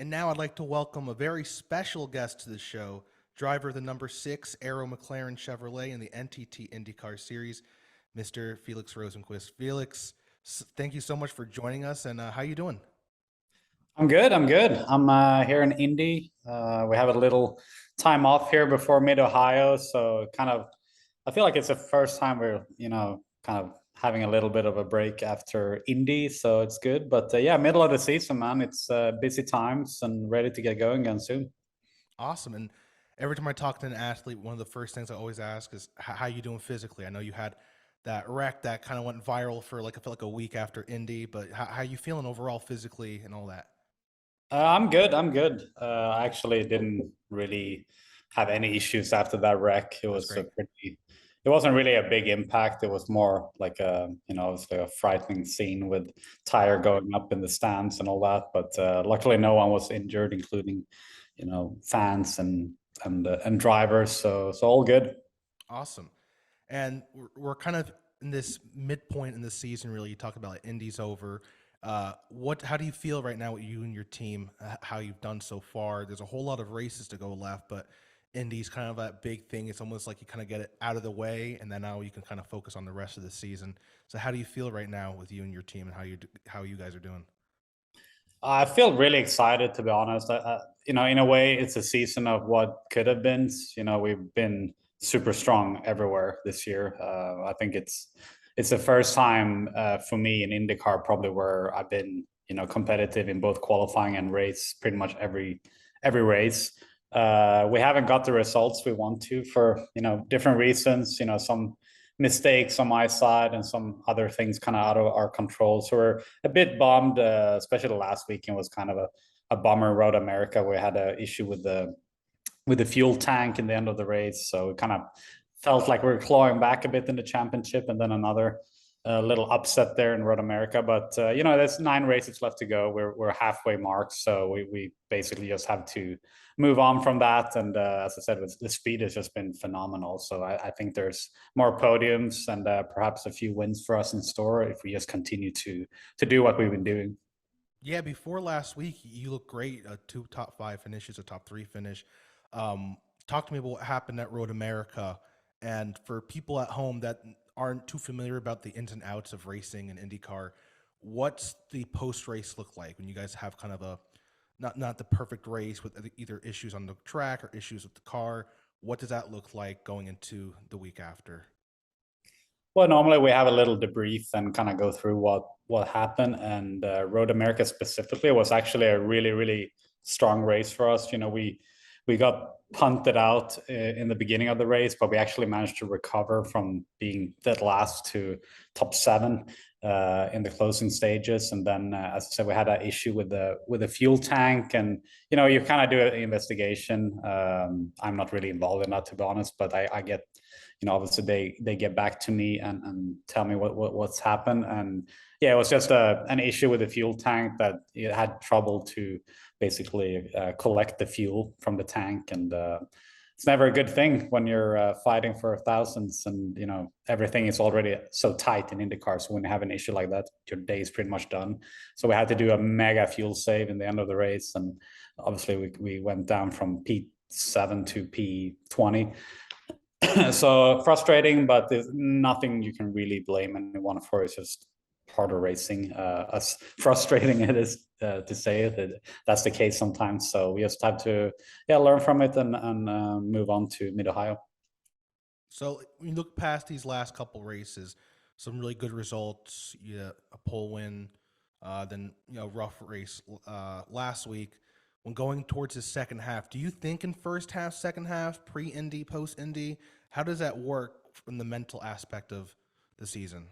And now I'd like to welcome a very special guest to the show, driver of the number 6 Arrow McLaren Chevrolet in the NTT IndyCar Series, Mr. Felix Rosenqvist. Felix, thank you so much for joining us, and how you doing? I'm good. I'm here in Indy. We have a little time off here before mid-Ohio, so I feel like it's the first time we're, kind of having a little bit of a break after Indy, so it's good. But yeah, middle of the season, man. It's busy times and ready to get going again soon. Awesome. And every time I talk to an athlete, one of the first things I always ask is, how you doing physically? I know you had that wreck that kind of went viral for I feel like a week after Indy, but how you feeling overall physically and all that? I'm good. I'm good. I actually didn't really have any issues after that wreck. That's great. It wasn't really a big impact. It was more like obviously a frightening scene with tire going up in the stands and all that. But luckily, no one was injured, including, fans and drivers. So all good. Awesome. And we're kind of in this midpoint in the season, really. You talk about Indy's over. How do you feel right now with you and your team, how you've done so far? There's a whole lot of races to go left, but Indy's kind of that big thing. It's almost like you kind of get it out of the way, and then now you can kind of focus on the rest of the season. So how do you feel right now with you and your team, and how you guys are doing? I feel really excited, to be honest. In a way, it's a season of what could have been. We've been super strong everywhere this year. I think it's the first time for me in IndyCar probably where I've been, competitive in both qualifying and race, pretty much every race. We haven't got the results we want to for different reasons. Some mistakes on my side and some other things kind of out of our control. So we're a bit bummed, especially the last weekend was kind of a bummer. Road America, we had an issue with the fuel tank in the end of the race. So it kind of felt like we were clawing back a bit in the championship, and then another little upset there in Road America. But there's 9 races left to go. We're halfway marked, so we basically just have to move on from that. And as I said, the speed has just been phenomenal. So I think there's more podiums and perhaps a few wins for us in store if we just continue to do what we've been doing. Yeah, before last week, you looked great. 2 top 5 finishes, a top 3 finish. Talk to me about what happened at Road America. And for people at home that aren't too familiar about the ins and outs of racing and IndyCar, what's the post race look like when you guys have kind of a not the perfect race with either issues on the track or issues with the car? What does that look like going into the week after? Well, normally we have a little debrief and kind of go through what happened. And Road America specifically was actually a really, really strong race for us. We got punted out in the beginning of the race, but we actually managed to recover from being dead last to top 7 in the closing stages. And then, as I said, we had that issue with the fuel tank, and you kind of do an investigation. I'm not really involved in that, to be honest, but I get, obviously they get back to me and tell me what's happened. And yeah, it was just an issue with the fuel tank that it had trouble to basically collect the fuel from the tank. And it's never a good thing when you're fighting for thousands, and everything is already so tight in IndyCar. So when you have an issue like that, your day is pretty much done. So we had to do a mega fuel save in the end of the race, and obviously we went down from P7 to P20. So frustrating, but there's nothing you can really blame anyone for. It's just harder racing. As frustrating it is to say it, that's the case sometimes. So we just have to learn from it and move on to Mid Ohio. So when you look past these last couple races, some really good results. Yeah, a pole win, then rough race last week. When going towards the second half, do you think in first half, second half, pre-Indy, post-Indy, how does that work from the mental aspect of the season?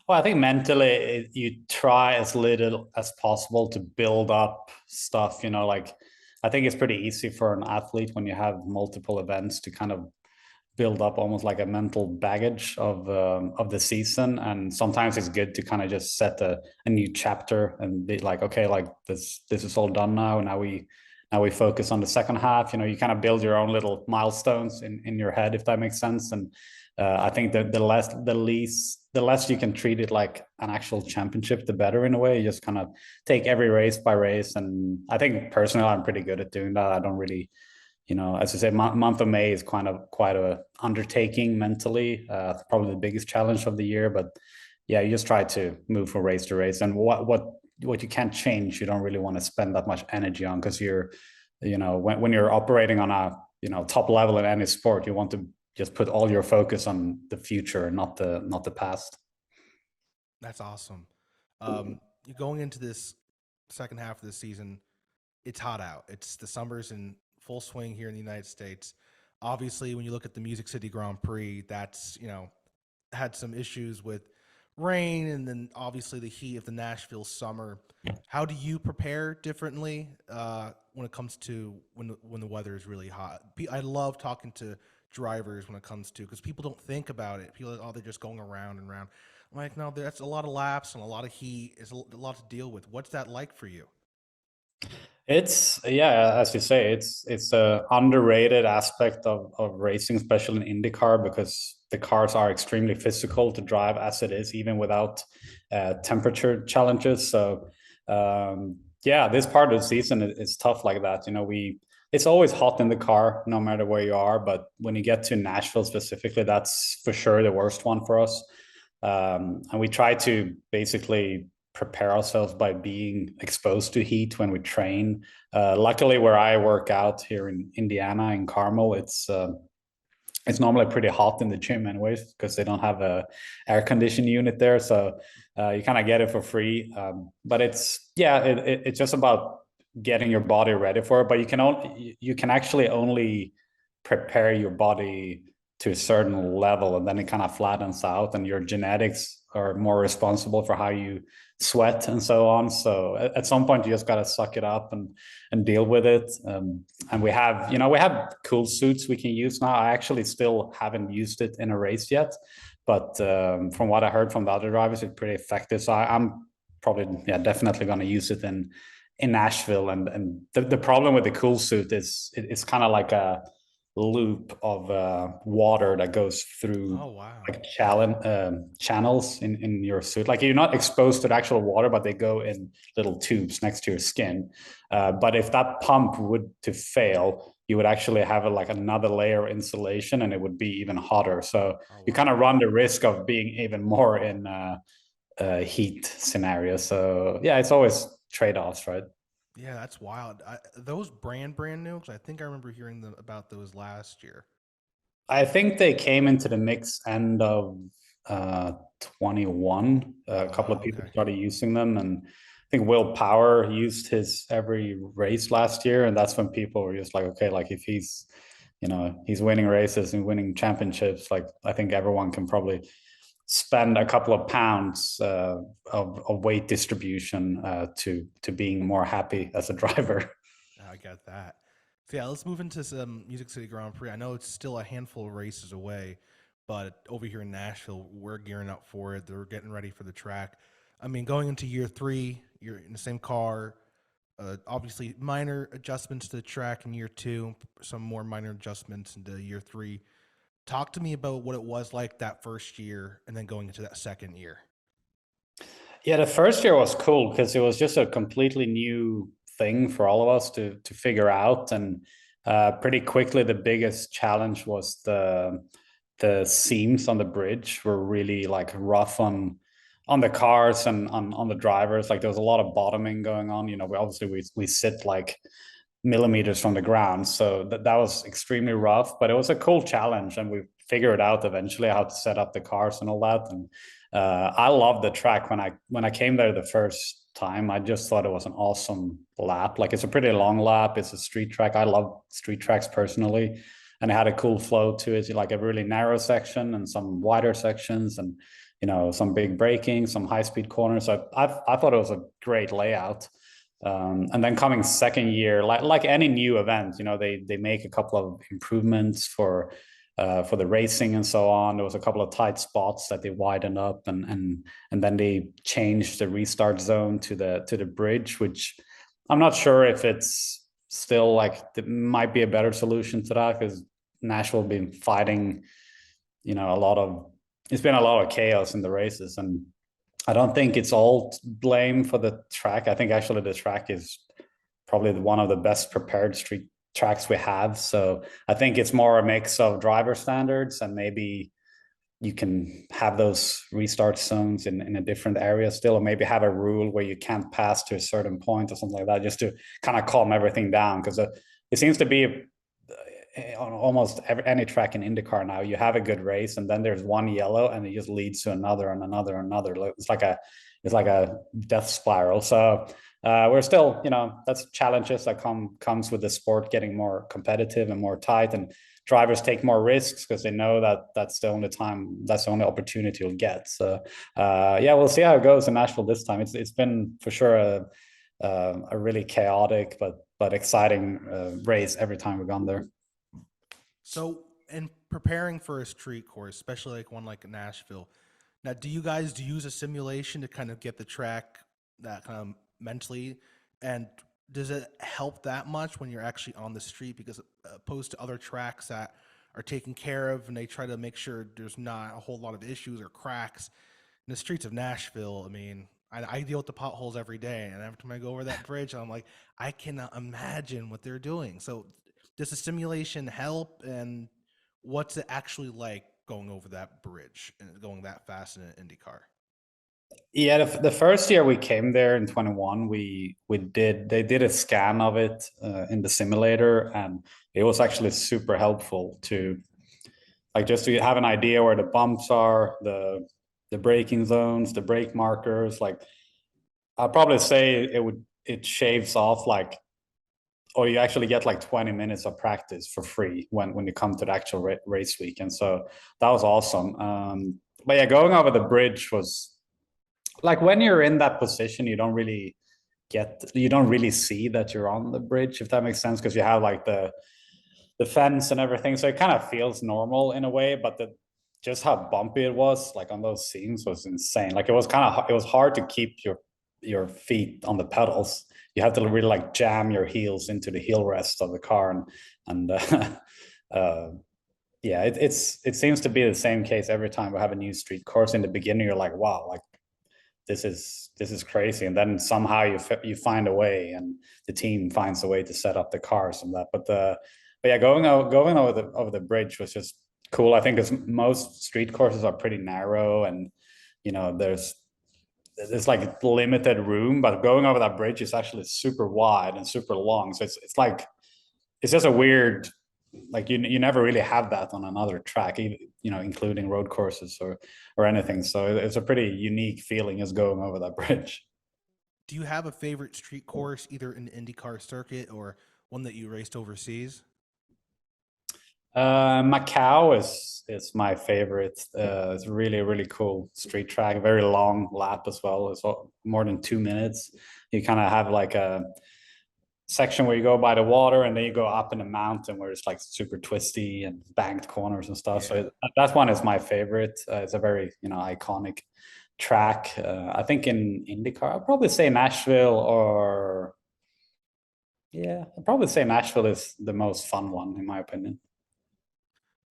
Well, I think mentally you try as little as possible to build up stuff. Like I think it's pretty easy for an athlete when you have multiple events to kind of build up almost like a mental baggage of the season. And sometimes it's good to kind of just set a new chapter and be like, okay, like this is all done now. Now we focus on the second half. You kind of build your own little milestones in your head, if that makes sense. And I think that the less you can treat it like an actual championship, the better in a way. You just kind of take every race by race, and I think personally I'm pretty good at doing that. I don't really, as I say, month of May is quite a undertaking mentally. Probably the biggest challenge of the year, but yeah, you just try to move from race to race, and what you can't change, you don't really want to spend that much energy on, because when you're operating on a top level in any sport, you want to just put all your focus on the future, not the past. That's awesome. Going into this second half of the season, it's hot out. It's the summer's in full swing here in the United States. Obviously, when you look at the Music City Grand Prix, that's had some issues with rain, and then obviously the heat of the Nashville summer. How do you prepare differently when it comes to when the weather is really hot? I love talking to drivers when it comes to, because people don't think about it. People are, oh, they're just going around and around. I'm like, no, that's a lot of laps and a lot of heat. It's a lot to deal with. What's that like for you? It's, yeah, as you say, it's a underrated aspect of racing, especially in IndyCar, because the cars are extremely physical to drive as it is, even without temperature challenges. So yeah, this part of the season is tough like that. It's always hot in the car no matter where you are, but when you get to Nashville specifically, that's for sure the worst one for us. And we try to basically prepare ourselves by being exposed to heat when we train. Luckily, where I work out here in Indiana, in Carmel, it's normally pretty hot in the gym anyways, because they don't have a air conditioning unit there. So you kind of get it for free. But it's just about getting your body ready for it. But you can actually only prepare your body to a certain level, and then it kind of flattens out, and your genetics are more responsible for how you sweat and so on. So at some point you just got to suck it up and deal with it. And we have cool suits we can use now. I actually still haven't used it in a race yet, but from what I heard from the other drivers, it's pretty effective. So I'm probably definitely going to use it in Nashville. And the problem with the cool suit is it's kind of like a loop of water that goes through, Oh wow. like channels in your suit. Like, you're not exposed to the actual water, but they go in little tubes next to your skin. But if that pump would to fail, you would actually have like another layer of insulation, and it would be even hotter. So Oh you wow. kind of run the risk of being even more in heat scenarios. So yeah, it's always trade-offs, right? Yeah, that's wild. Those brand new, because I think I remember hearing about those last year. I think they came into the mix end of 21. A Oh couple wow. of people Okay. started using them, and I think Will Power used his every race last year, and that's when people were just like, okay, like if he's winning races and winning championships, like I think everyone can probably spend a couple of pounds of weight distribution to being more happy as a driver. I got that. So yeah, let's move into some Music City Grand Prix. I know it's still a handful of races away, but over here in Nashville, we're gearing up for it. They're getting ready for the track. I mean, going into year 3, you're in the same car. Obviously, minor adjustments to the track in year 2, some more minor adjustments into year 3. Talk to me about what it was like that first year, and then going into that second year. Yeah, the first year was cool because it was just a completely new thing for all of us to figure out, and pretty quickly the biggest challenge was the seams on the bridge were really like rough on the cars and on the drivers. Like, there was a lot of bottoming going on. We sit like millimeters from the ground, so that was extremely rough, but it was a cool challenge, and we figured out eventually how to set up the cars and all that. And I love the track. When I came there the first time, I just thought it was an awesome lap. Like, it's a pretty long lap. It's a street track. I love street tracks personally, and it had a cool flow to it, like a really narrow section and some wider sections, and some big braking, some high speed corners. So I thought it was a great layout. And then coming second year, like any new event, they make a couple of improvements for the racing and so on. There was a couple of tight spots that they widened up, and then they changed the restart zone to the bridge, which I'm not sure if it's still like, it might be a better solution to that, because Nashville been fighting it's been a lot of chaos in the races, and I don't think it's all blame for the track. I think actually the track is probably one of the best prepared street tracks we have. So I think it's more a mix of driver standards, and maybe you can have those restart zones in a different area still, or maybe have a rule where you can't pass to a certain point or something like that, just to kind of calm everything down. Because it seems to be on almost any track in IndyCar now, you have a good race, and then there's one yellow, and it just leads to another and another and another. It's like a death spiral. So we're still, that's challenges that comes with the sport getting more competitive and more tight, and drivers take more risks because they know that that's the only opportunity you'll get. So yeah, we'll see how it goes in Nashville this time. It's been for sure a really chaotic but exciting race every time we've gone there. So, in preparing for a street course, especially like one like Nashville, now do you guys use a simulation to kind of get the track that kind of mentally, and does it help that much when you're actually on the street? Because opposed to other tracks that are taken care of and they try to make sure there's not a whole lot of issues or cracks in the streets of Nashville. I mean, I deal with the potholes every day, and every time I go over that bridge, I'm like, I cannot imagine what they're doing. So does the simulation help, and what's it actually like going over that bridge and going that fast in an IndyCar? Yeah, the first year we came there in 21, they did a scan of it in the simulator, and it was actually super helpful to just to have an idea where the bumps are, the braking zones, the brake markers. Like, I'd probably say it shaves off or you actually get 20 minutes of practice for free when you come to the actual race week. And so that was awesome. But yeah, going over the bridge was when you're in that position, you don't really see that you're on the bridge, if that makes sense, because you have the fence and everything. So it kind of feels normal in a way, but just how bumpy it was on those scenes was insane. It was hard to keep your feet on the pedals. You have to really jam your heels into the heel rest of the car, and yeah, it seems to be the same case every time we have a new street course. In the beginning, you're like, wow, this is crazy, and then somehow you find a way, and the team finds a way to set up the cars and that. But yeah, going over the bridge was just cool. I think because most street courses are pretty narrow, and there's limited room, but going over that bridge is actually super wide and super long. So it's just a weird, you never really have that on another track, including road courses or anything. So it's a pretty unique feeling as going over that bridge. Do you have a favorite street course, either in the IndyCar circuit or one that you raced overseas? Macau is my favorite. It's really, really cool street track, very long lap as well. It's more than 2 minutes. You kind of have a section where you go by the water, and then you go up in a mountain where it's super twisty and banked corners and stuff. Yeah. So that one is my favorite. It's a very iconic track. I think in IndyCar, I'd probably say Nashville, I'd probably say Nashville is the most fun one in my opinion.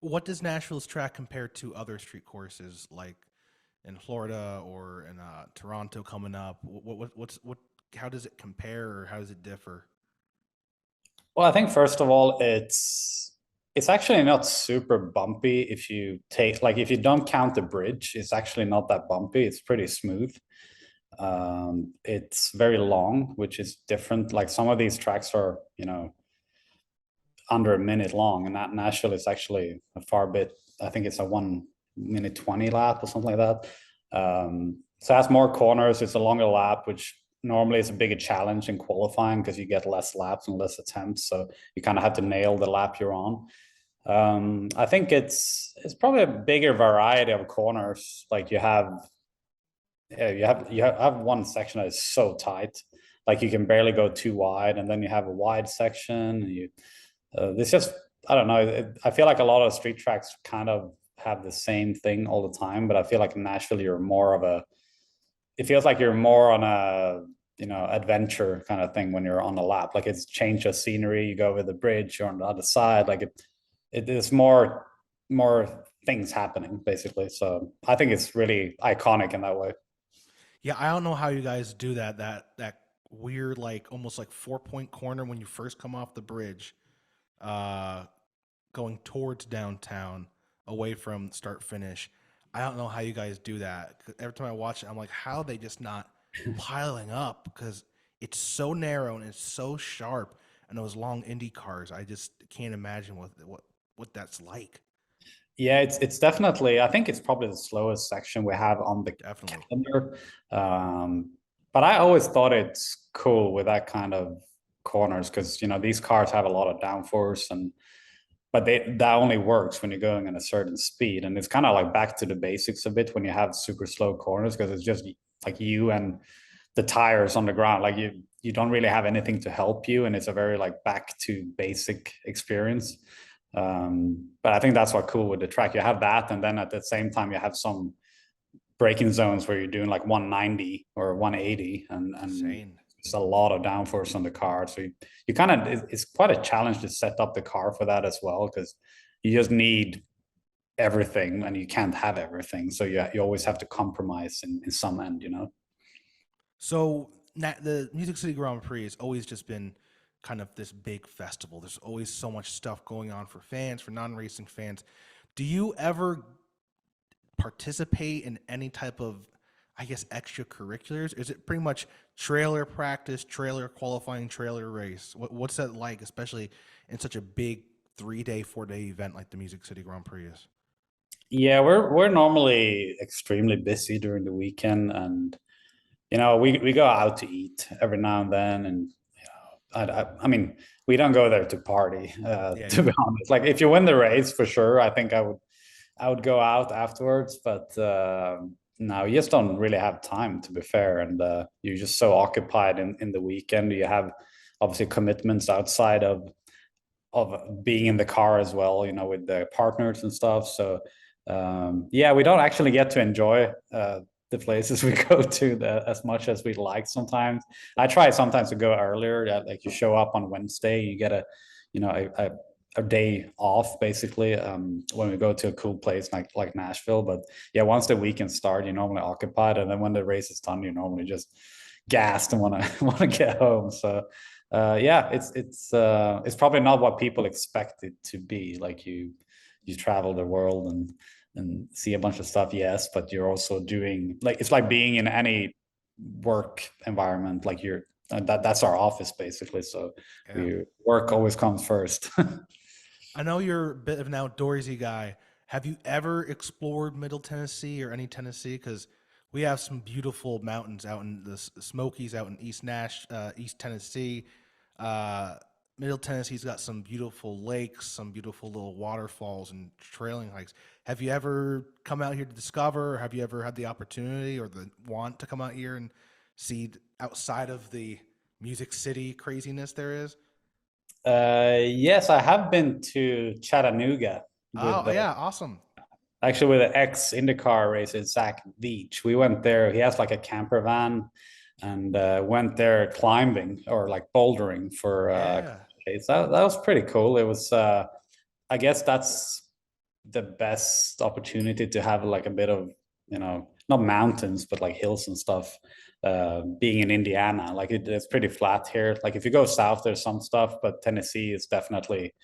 What does Nashville's track compare to other street courses like in Florida or in Toronto coming up? How does it compare, or how does it differ? Well, I think first of all, it's actually not super bumpy. If you if you don't count the bridge, it's actually not that bumpy. It's pretty smooth. It's very long, which is different. Some of these tracks are, under a minute long, and that Nashville is actually a far bit. I think it's a 1 minute 20 lap or something like that. So it has more corners. It's a longer lap, which normally is a bigger challenge in qualifying because you get less laps and less attempts. So you kind of have to nail the lap you're on. I think it's probably a bigger variety of corners. You have one section that is so tight, you can barely go too wide, and then you have a wide section, and this just, I don't know. I feel like a lot of street tracks kind of have the same thing all the time, but I feel like in Nashville, it feels like you're more on a, adventure kind of thing when you're on a lap. It's change of scenery. You go over the bridge, you're on the other side. It is more things happening basically. So I think it's really iconic in that way. Yeah, I don't know how you guys do that. That weird, like almost like 4 point corner when you first come off the bridge, uh, going towards downtown, away from start finish. I don't know how you guys do that. 'Cause every time I watch it, I'm like, how are they just not piling up? Because it's so narrow and it's so sharp, and those long Indy cars. I just can't imagine what that's like. Yeah, it's definitely. I think it's probably the slowest section we have on the Definitely. calendar. But I always thought it's cool with that kind of corners because these cars have a lot of downforce, but that only works when you're going at a certain speed, and it's kind of like back to the basics a bit when you have super slow corners because it's just like you and the tires on the ground. Like you don't really have anything to help you, and it's a very like back to basic experience. But I think that's what's cool with the track. You have that, and then at the same time, you have some braking zones where you're doing like 190 or 180, and Insane. it's a lot of downforce on the car. So you kind of it's quite a challenge to set up the car for that as well because you just need everything, and you can't have everything. So you always have to compromise in some end. So the Music City Grand Prix has always just been kind of this big festival. There's always so much stuff going on for fans, for non-racing fans. Do you ever participate in any type of, I guess, extracurriculars? Is it pretty much trailer practice, trailer qualifying, trailer race? What's that like, especially in such a big 3 day, 4 day event like the Music City Grand Prix is? Yeah, we're normally extremely busy during the weekend, and we go out to eat every now and then, and I mean, we don't go there to party, Yeah, to yeah. be honest. Like if you win the race, for sure, I think I would go out afterwards, but no, you just don't really have time, to be fair, and you're just so occupied in the weekend. You have obviously commitments outside of being in the car as well, with the partners and stuff. So yeah, we don't actually get to enjoy the places we go to as much as we'd like sometimes. I try sometimes to go earlier. Like you show up on Wednesday, you get a day off basically when we go to a cool place like Nashville. But yeah, once the weekend start, you're normally occupied, and then when the race is done, you're normally just gassed and want to want to get home. So yeah, it's probably not what people expect it to be. Like you travel the world and see a bunch of stuff, yes, but you're also doing like it's like being in any work environment. Like that's our office basically. So Yeah. we work always comes first. I know you're a bit of an outdoorsy guy. Have you ever explored Middle Tennessee or any Tennessee? Because we have some beautiful mountains out in the Smokies, out in East Tennessee. Uh, Middle Tennessee's got some beautiful lakes, some beautiful little waterfalls and trailing hikes. Have you ever come out here to discover, or have you ever had the opportunity or the want to come out here and see outside of the Music City craziness there is? Yes, I have been to Chattanooga with Oh the yeah, awesome. actually with the ex IndyCar racer Zach Veach. We went there. He has like a camper van, and went there climbing or like bouldering for Yeah. days. That was pretty cool. It was. I guess that's the best opportunity to have like a bit of not mountains but like hills and stuff. Being in Indiana, like it's pretty flat here. Like if you go south, there's some stuff, but Tennessee is definitely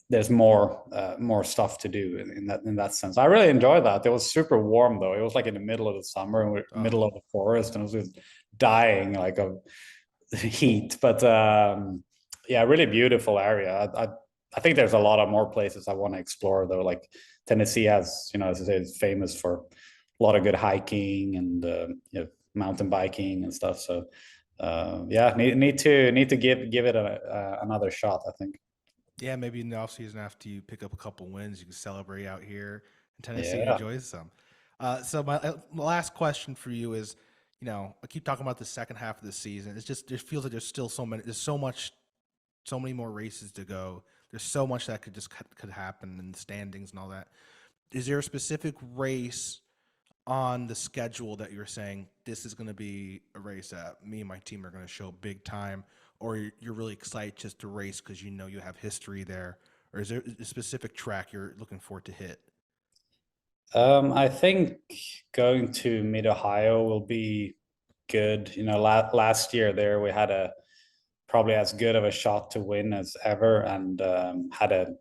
there's more stuff to do in that sense. I really enjoyed that. It was super warm though. It was like in the middle of the summer and we're Oh, middle of the forest, and it was just dying like of heat. But yeah, really beautiful area. I think there's a lot of more places I want to explore though. Like Tennessee has, as I say, is famous for a lot of good hiking and mountain biking and stuff. So yeah, need to give it another shot, I think. yeah. Maybe in the off season after you pick up a couple wins, you can celebrate out here in Tennessee and Yeah. enjoy some. So my last question for you is, I keep talking about the second half of the season. It's just it feels like there's still so many. There's so many more races to go. There's so much that could happen in the standings and all that. Is there a specific race on the schedule that you're saying this is going to be a race that me and my team are going to show big time, or you're really excited just to race because you have history there, or is there a specific track you're looking forward to hit? I think going to Mid Ohio will be good. You know, last year there we had a probably as good of a shot to win as ever, and had a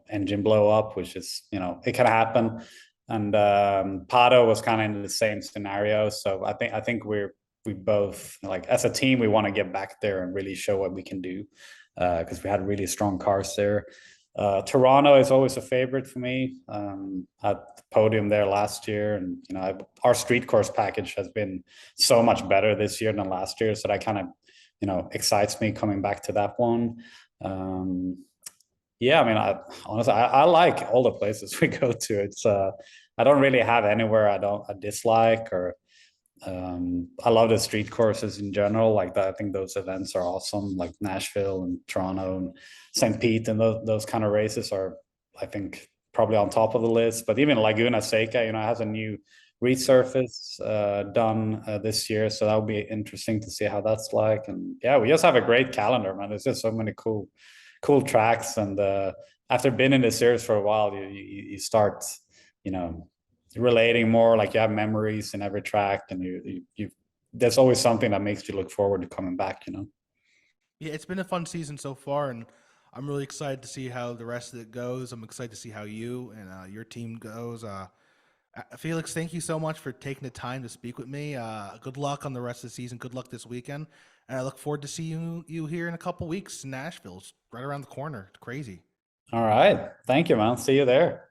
engine blow up, which is it can happen. And Pato was kind of in the same scenario, so I think we both, like, as a team, we want to get back there and really show what we can do, because we had really strong cars there. Toronto is always a favorite for me. At the podium there last year, and our street course package has been so much better this year than last year, so that kind of excites me coming back to that one. Yeah, I mean, honestly, I like all the places we go to. It's I don't really have anywhere I dislike, or I love the street courses in general. Like that, I think those events are awesome. Like Nashville and Toronto and St. Pete, and those kind of races are, I think, probably on top of the list. But even Laguna Seca, has a new resurface done this year, so that'll be interesting to see how that's like. And yeah, we just have a great calendar, man. There's just so many cool tracks, and after being in the series for a while, you start relating more. Like, you have memories in every track, and you there's always something that makes you look forward to coming back. Yeah, it's been a fun season so far, and I'm really excited to see how the rest of it goes. I'm excited to see how you and your team goes. Felix, thank you so much for taking the time to speak with me. Good luck on the rest of the season. Good luck this weekend, and I look forward to seeing you here in a couple weeks in Nashville. It's right around the corner. It's crazy. All right, thank you, man. See you there.